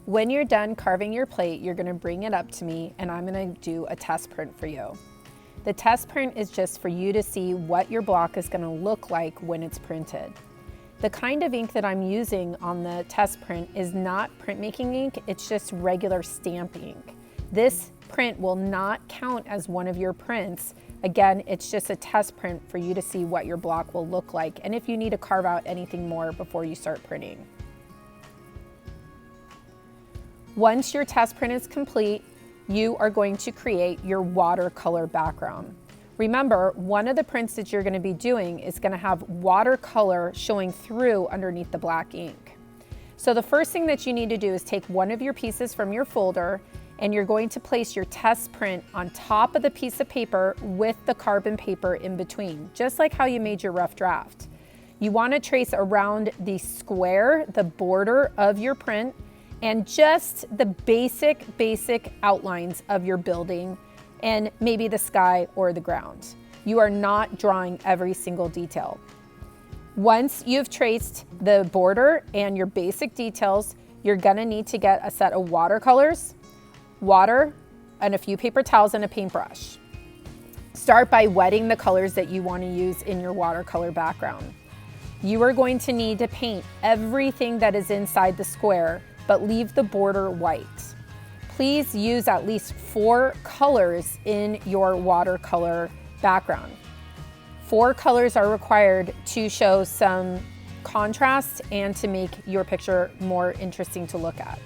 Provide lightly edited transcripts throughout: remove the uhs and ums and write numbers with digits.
When you're done carving your plate, you're gonna bring it up to me and I'm gonna do a test print for you. The test print is just for you to see what your block is gonna look like when it's printed. The kind of ink that I'm using on the test print is not printmaking ink, it's just regular stamp ink. This print will not count as one of your prints. Again, it's just a test print for you to see what your block will look like and if you need to carve out anything more before you start printing. Once your test print is complete, you are going to create your watercolor background. Remember, one of the prints that you're going to be doing is going to have watercolor showing through underneath the black ink. So the first thing that you need to do is take one of your pieces from your folder and you're going to place your test print on top of the piece of paper with the carbon paper in between, just like how you made your rough draft. You want to trace around the square, the border of your print, and just the basic outlines of your building and maybe the sky or the ground. You are not drawing every single detail. Once you've traced the border and your basic details, you're gonna need to get a set of watercolors, water, and a few paper towels and a paintbrush. Start by wetting the colors that you want to use in your watercolor background. You are going to need to paint everything that is inside the square, but leave the border white. Please use at least 4 colors in your watercolor background. 4 colors are required to show some contrast and to make your picture more interesting to look at.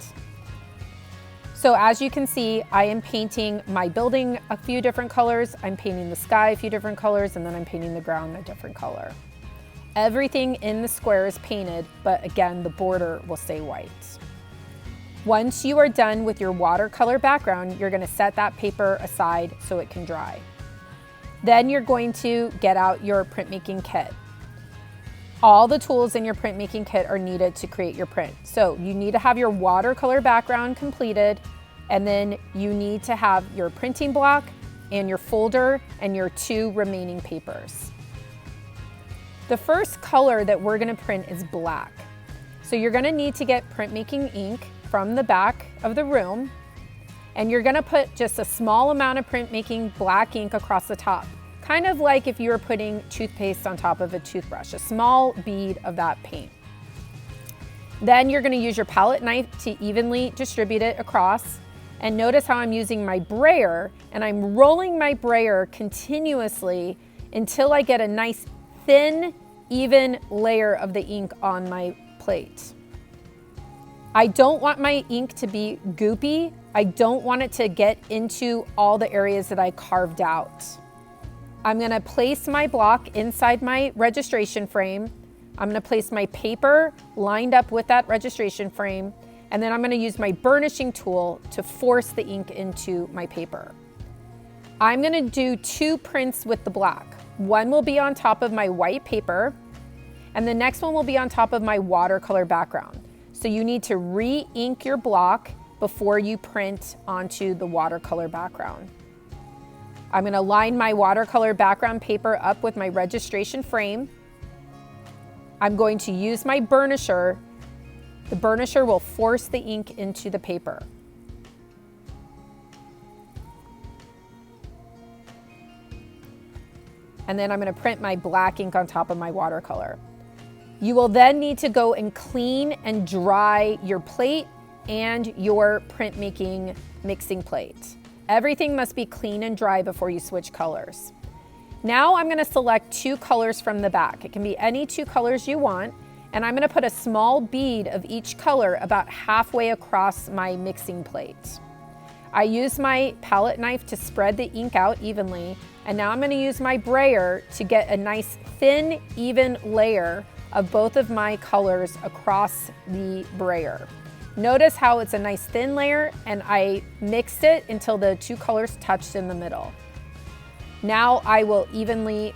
So as you can see, I am painting my building a few different colors, I'm painting the sky a few different colors, and then I'm painting the ground a different color. Everything in the square is painted, but again, the border will stay white. Once you are done with your watercolor background, you're going to set that paper aside so it can dry. Then you're going to get out your printmaking kit. All the tools in your printmaking kit are needed to create your print. So you need to have your watercolor background completed, and then you need to have your printing block and your folder and your 2 remaining papers. The first color that we're going to print is black. So you're going to need to get printmaking ink from the back of the room, and you're gonna put just a small amount of printmaking black ink across the top, kind of like if you were putting toothpaste on top of a toothbrush, a small bead of that paint. Then you're gonna use your palette knife to evenly distribute it across, and notice how I'm using my brayer, and I'm rolling my brayer continuously until I get a nice thin, even layer of the ink on my plate. I don't want my ink to be goopy. I don't want it to get into all the areas that I carved out. I'm gonna place my block inside my registration frame. I'm gonna place my paper lined up with that registration frame, and then I'm gonna use my burnishing tool to force the ink into my paper. I'm gonna do 2 prints with the black. One will be on top of my white paper, and the next one will be on top of my watercolor background. So you need to re-ink your block before you print onto the watercolor background. I'm gonna line my watercolor background paper up with my registration frame. I'm going to use my burnisher. The burnisher will force the ink into the paper. And then I'm gonna print my black ink on top of my watercolor. You will then need to go and clean and dry your plate and your printmaking mixing plate. Everything must be clean and dry before you switch colors. Now I'm gonna select 2 colors from the back. It can be any 2 colors you want, and I'm gonna put a small bead of each color about halfway across my mixing plate. I use my palette knife to spread the ink out evenly, and now I'm gonna use my brayer to get a nice thin, even layer of both of my colors across the brayer. Notice how it's a nice thin layer, and I mixed it until the 2 colors touched in the middle. Now I will evenly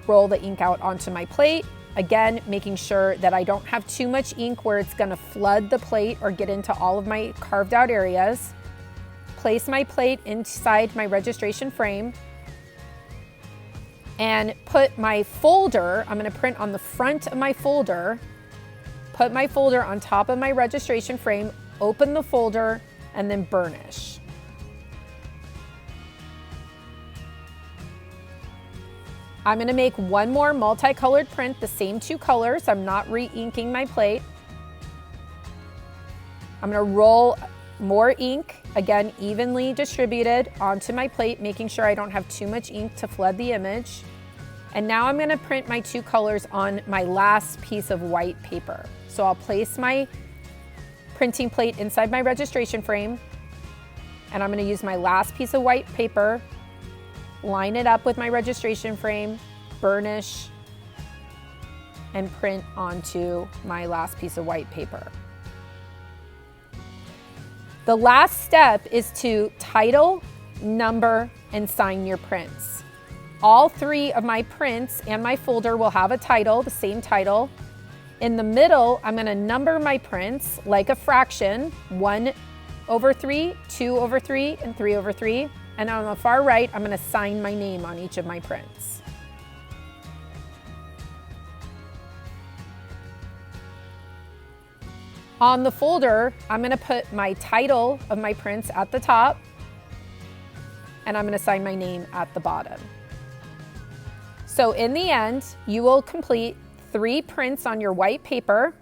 roll the ink out onto my plate, again making sure that I don't have too much ink where it's gonna flood the plate or get into all of my carved out areas. Place my plate inside my registration frame, and put my folder, I'm gonna print on the front of my folder, put my folder on top of my registration frame, open the folder, and then burnish. I'm gonna make one more multicolored print, the same 2 colors. I'm not re-inking my plate. I'm gonna roll more ink, again, evenly distributed onto my plate, making sure I don't have too much ink to flood the image. And now I'm gonna print my 2 colors on my last piece of white paper. So I'll place my printing plate inside my registration frame, and I'm gonna use my last piece of white paper, line it up with my registration frame, burnish, and print onto my last piece of white paper. The last step is to title, number, and sign your prints. All 3 of my prints and my folder will have a title, the same title. In the middle, I'm gonna number my prints like a fraction, 1/3, 2/3, and 3/3. And on the far right, I'm gonna sign my name on each of my prints. On the folder, I'm gonna put my title of my prints at the top, and I'm gonna sign my name at the bottom. So in the end, you will complete 3 prints on your white paper,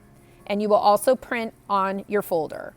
and you will also print on your folder.